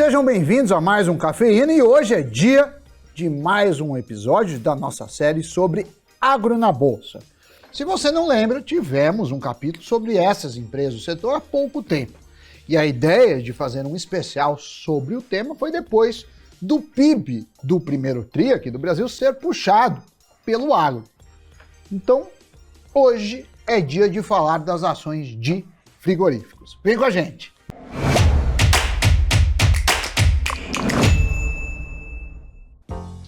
Sejam bem-vindos a mais um Cafeína e hoje é dia de mais um episódio da nossa série sobre agro na Bolsa. Se você não lembra, tivemos um capítulo sobre essas empresas do setor há pouco tempo. E a ideia de fazer um especial sobre o tema foi depois do PIB do primeiro TRI aqui do Brasil ser puxado pelo agro. Então, hoje é dia de falar das ações de frigoríficos. Vem com a gente!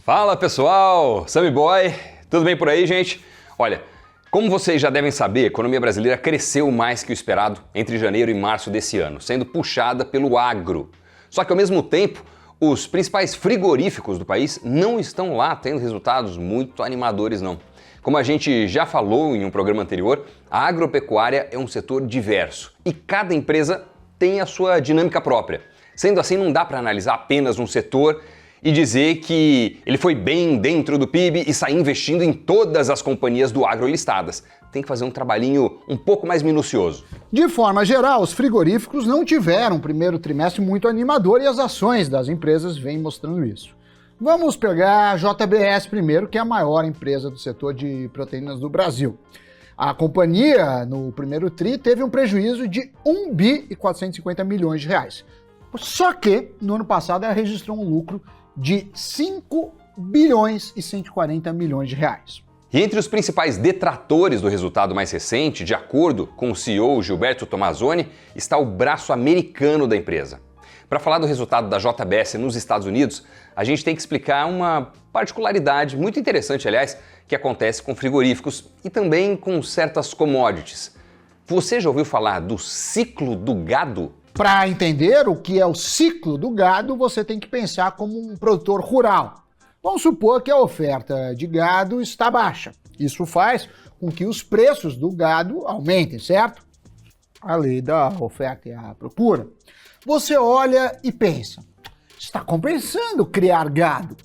Fala pessoal, Sammy Boy, tudo bem por aí, gente? Olha, como vocês já devem saber, a economia brasileira cresceu mais que o esperado entre janeiro e março desse ano, sendo puxada pelo agro. Só que ao mesmo tempo, os principais frigoríficos do país não estão lá tendo resultados muito animadores não. Como a gente já falou em um programa anterior, a agropecuária é um setor diverso e cada empresa tem a sua dinâmica própria. Sendo assim, não dá para analisar apenas um setor e dizer que ele foi bem dentro do PIB e sair investindo em todas as companhias do agro listadas. Tem que fazer um trabalhinho um pouco mais minucioso. De forma geral, os frigoríficos não tiveram um primeiro trimestre muito animador e as ações das empresas vêm mostrando isso. Vamos pegar a JBS primeiro, que é a maior empresa do setor de proteínas do Brasil. A companhia, no primeiro TRI, teve um prejuízo de 1 bi e 450 milhões de reais. Só que, no ano passado, ela registrou um lucro de 5 bilhões e 140 milhões de reais. E entre os principais detratores do resultado mais recente, de acordo com o CEO Gilberto Tomazoni, está o braço americano da empresa. Para falar do resultado da JBS nos Estados Unidos, a gente tem que explicar uma particularidade muito interessante, aliás, que acontece com frigoríficos e também com certas commodities. Você já ouviu falar do ciclo do gado? Para entender o que é o ciclo do gado, você tem que pensar como um produtor rural. Vamos supor que a oferta de gado está baixa. Isso faz com que os preços do gado aumentem, certo? A lei da oferta e a procura. Você olha e pensa, está compensando criar gado.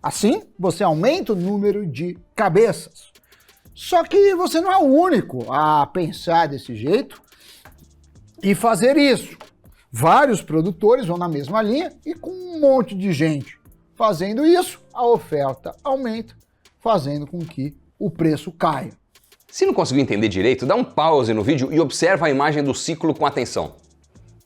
Assim, você aumenta o número de cabeças. Só que você não é o único a pensar desse jeito e fazer isso. Vários produtores vão na mesma linha e com um monte de gente fazendo isso, a oferta aumenta, fazendo com que o preço caia. Se não conseguiu entender direito, dá um pause no vídeo e observa a imagem do ciclo com atenção.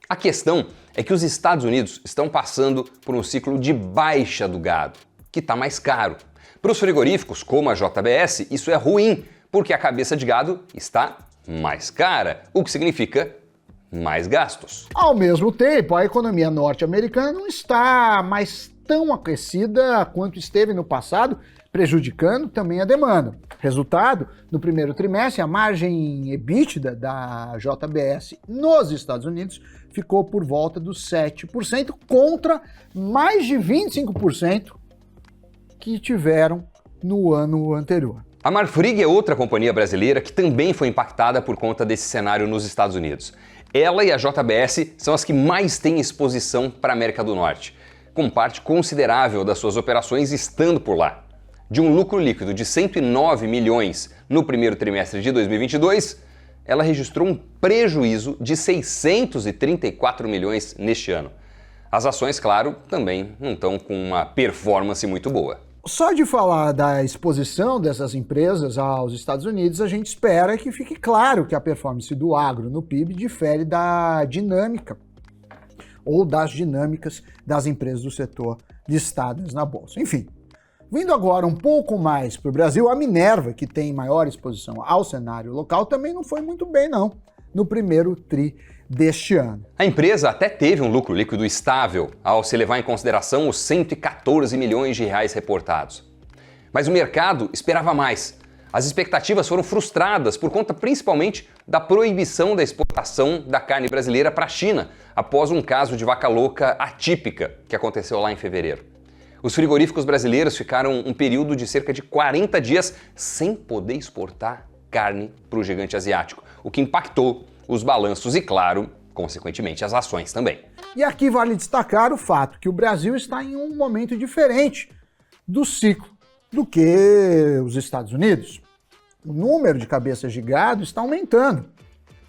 A questão é que os Estados Unidos estão passando por um ciclo de baixa do gado, que está mais caro. Para os frigoríficos, como a JBS, isso é ruim, porque a cabeça de gado está mais cara, o que significa mais gastos. Ao mesmo tempo, a economia norte-americana não está mais tão aquecida quanto esteve no passado, prejudicando também a demanda. Resultado, no primeiro trimestre, a margem EBITDA da JBS nos Estados Unidos ficou por volta dos 7%, contra mais de 25% que tiveram no ano anterior. A Marfrig é outra companhia brasileira que também foi impactada por conta desse cenário nos Estados Unidos. Ela e a JBS são as que mais têm exposição para a América do Norte, com parte considerável das suas operações estando por lá. De um lucro líquido de 109 milhões no primeiro trimestre de 2022, ela registrou um prejuízo de 634 milhões neste ano. As ações, claro, também não estão com uma performance muito boa. Só de falar da exposição dessas empresas aos Estados Unidos, a gente espera que fique claro que a performance do agro no PIB difere da dinâmica ou das dinâmicas das empresas do setor listadas na Bolsa. Enfim, vindo agora um pouco mais para o Brasil, a Minerva, que tem maior exposição ao cenário local, também não foi muito bem não no primeiro TRI deste ano. A empresa até teve um lucro líquido estável ao se levar em consideração os 114 milhões de reais reportados. Mas o mercado esperava mais. As expectativas foram frustradas por conta principalmente da proibição da exportação da carne brasileira para a China, após um caso de vaca louca atípica que aconteceu lá em fevereiro. Os frigoríficos brasileiros ficaram um período de cerca de 40 dias sem poder exportar carne para o gigante asiático, o que impactou os balanços e, claro, consequentemente, as ações também. E aqui vale destacar o fato que o Brasil está em um momento diferente do ciclo do que os Estados Unidos. O número de cabeças de gado está aumentando,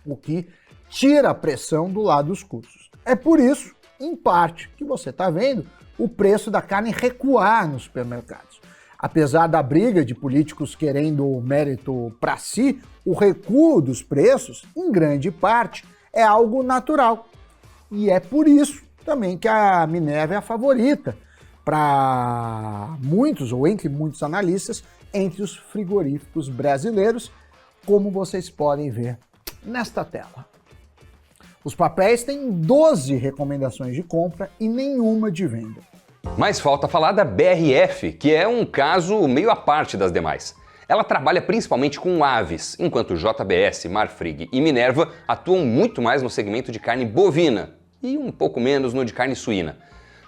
o que tira a pressão do lado dos custos. É por isso em parte, que você está vendo o preço da carne recuar nos supermercados. Apesar da briga de políticos querendo o mérito para si, o recuo dos preços, em grande parte, é algo natural. E é por isso também que a Minerva é a favorita para muitos, ou entre muitos analistas, entre os frigoríficos brasileiros, como vocês podem ver nesta tela. Os papéis têm 12 recomendações de compra e nenhuma de venda. Mas falta falar da BRF, que é um caso meio à parte das demais. Ela trabalha principalmente com aves, enquanto JBS, Marfrig e Minerva atuam muito mais no segmento de carne bovina e um pouco menos no de carne suína.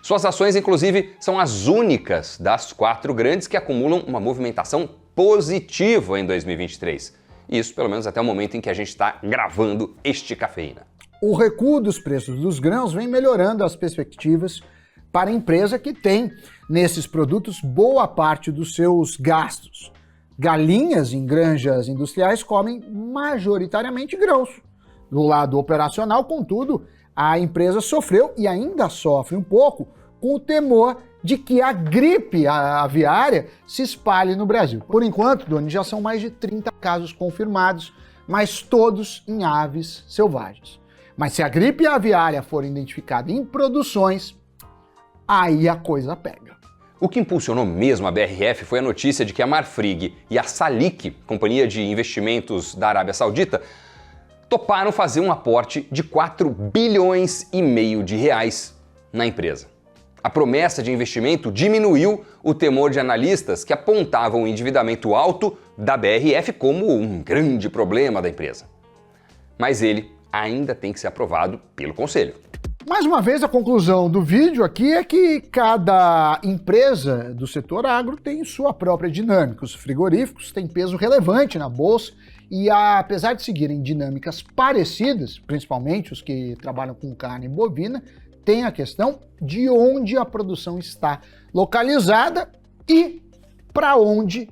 Suas ações, inclusive, são as únicas das 4 grandes que acumulam uma movimentação positiva em 2023. Isso, pelo menos até o momento em que a gente está gravando este Cafeína. O recuo dos preços dos grãos vem melhorando as perspectivas para a empresa que tem, nesses produtos, boa parte dos seus gastos. Galinhas em granjas industriais comem majoritariamente grãos. Do lado operacional, contudo, a empresa sofreu e ainda sofre um pouco com o temor de que a gripe aviária se espalhe no Brasil. Por enquanto, Doni, já são mais de 30 casos confirmados, mas todos em aves selvagens. Mas se a gripe aviária for identificada em produções, aí a coisa pega. O que impulsionou mesmo a BRF foi a notícia de que a Marfrig e a Salik, companhia de investimentos da Arábia Saudita, toparam fazer um aporte de 4 bilhões e meio de reais na empresa. A promessa de investimento diminuiu o temor de analistas que apontavam o endividamento alto da BRF como um grande problema da empresa. Mas ele ainda tem que ser aprovado pelo Conselho. Mais uma vez, a conclusão do vídeo aqui é que cada empresa do setor agro tem sua própria dinâmica. Os frigoríficos têm peso relevante na bolsa e, apesar de seguirem dinâmicas parecidas, principalmente os que trabalham com carne bovina, tem a questão de onde a produção está localizada e para onde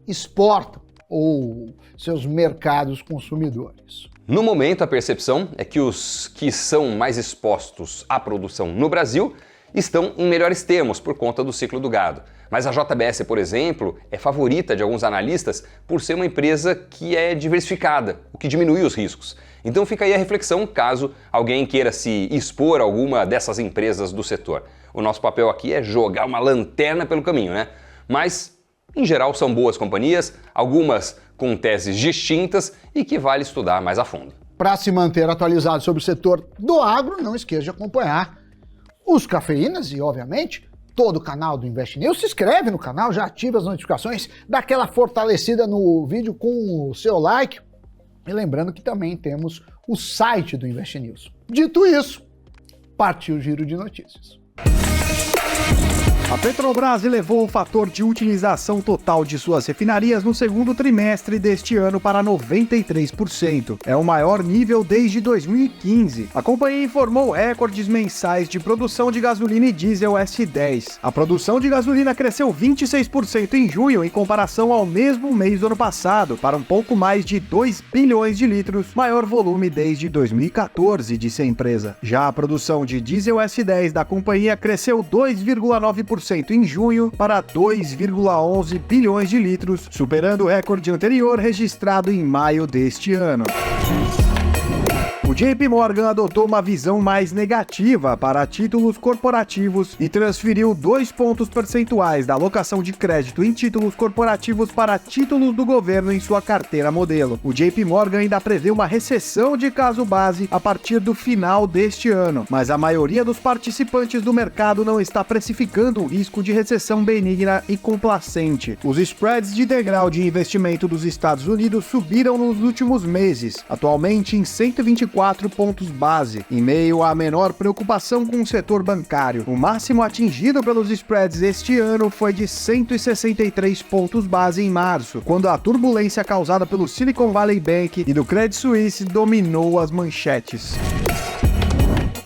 exportam, ou seus mercados consumidores. No momento, a percepção é que os que são mais expostos à produção no Brasil estão em melhores termos por conta do ciclo do gado. Mas a JBS, por exemplo, é favorita de alguns analistas por ser uma empresa que é diversificada, o que diminui os riscos. Então fica aí a reflexão caso alguém queira se expor a alguma dessas empresas do setor. O nosso papel aqui é jogar uma lanterna pelo caminho, né? Mas, em geral, são boas companhias, algumas com teses distintas e que vale estudar mais a fundo. Para se manter atualizado sobre o setor do agro, não esqueça de acompanhar os Cafeínas e, obviamente, todo o canal do Invest News. Se inscreve no canal, já ativa as notificações, dá aquela fortalecida no vídeo com o seu like. E lembrando que também temos o site do Invest News. Dito isso, partiu o giro de notícias. A Petrobras elevou o fator de utilização total de suas refinarias no segundo trimestre deste ano para 93%. É o maior nível desde 2015. A companhia informou recordes mensais de produção de gasolina e diesel S10. A produção de gasolina cresceu 26% em junho em comparação ao mesmo mês do ano passado, para um pouco mais de 2 bilhões de litros, maior volume desde 2014, disse a empresa. Já a produção de diesel S10 da companhia cresceu 2,9% em junho para 2,11 bilhões de litros, superando o recorde anterior registrado em maio deste ano. O JP Morgan adotou uma visão mais negativa para títulos corporativos e transferiu 2 pontos percentuais da alocação de crédito em títulos corporativos para títulos do governo em sua carteira modelo. O JP Morgan ainda prevê uma recessão de caso base a partir do final deste ano, mas a maioria dos participantes do mercado não está precificando o risco de recessão benigna e complacente. Os spreads de degrau de investimento dos Estados Unidos subiram nos últimos meses, atualmente em 124 pontos base, em meio à menor preocupação com o setor bancário. O máximo atingido pelos spreads este ano foi de 163 pontos base em março, quando a turbulência causada pelo Silicon Valley Bank e do Credit Suisse dominou as manchetes.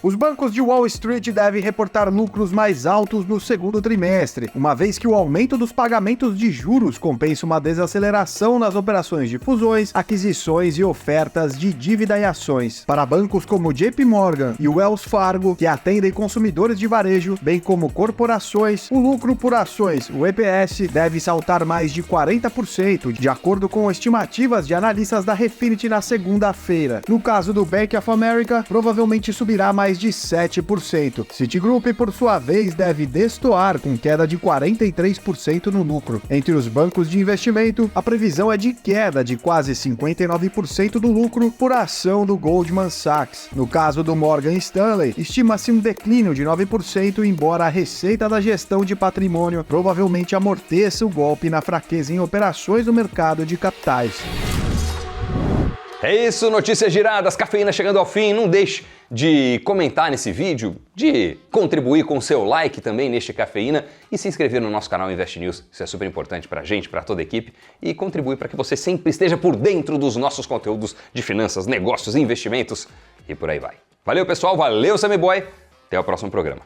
Os bancos de Wall Street devem reportar lucros mais altos no segundo trimestre, uma vez que o aumento dos pagamentos de juros compensa uma desaceleração nas operações de fusões, aquisições e ofertas de dívida e ações. Para bancos como JP Morgan e Wells Fargo, que atendem consumidores de varejo, bem como corporações, o lucro por ações, o EPS, deve saltar mais de 40%, de acordo com estimativas de analistas da Refinitiv na segunda-feira. No caso do Bank of America, provavelmente subirá mais de 7%. Citigroup, por sua vez, deve destoar com queda de 43% no lucro. Entre os bancos de investimento, a previsão é de queda de quase 59% do lucro por ação do Goldman Sachs. No caso do Morgan Stanley, estima-se um declínio de 9%, embora a receita da gestão de patrimônio provavelmente amorteça o golpe na fraqueza em operações no mercado de capitais. É isso, notícias giradas, cafeína chegando ao fim. Não deixe de comentar nesse vídeo, de contribuir com o seu like também neste Cafeína e se inscrever no nosso canal Invest News. Isso é super importante pra gente, pra toda a equipe, e contribuir para que você sempre esteja por dentro dos nossos conteúdos de finanças, negócios, investimentos e por aí vai. Valeu, pessoal, valeu, Sammy Boy, até o próximo programa.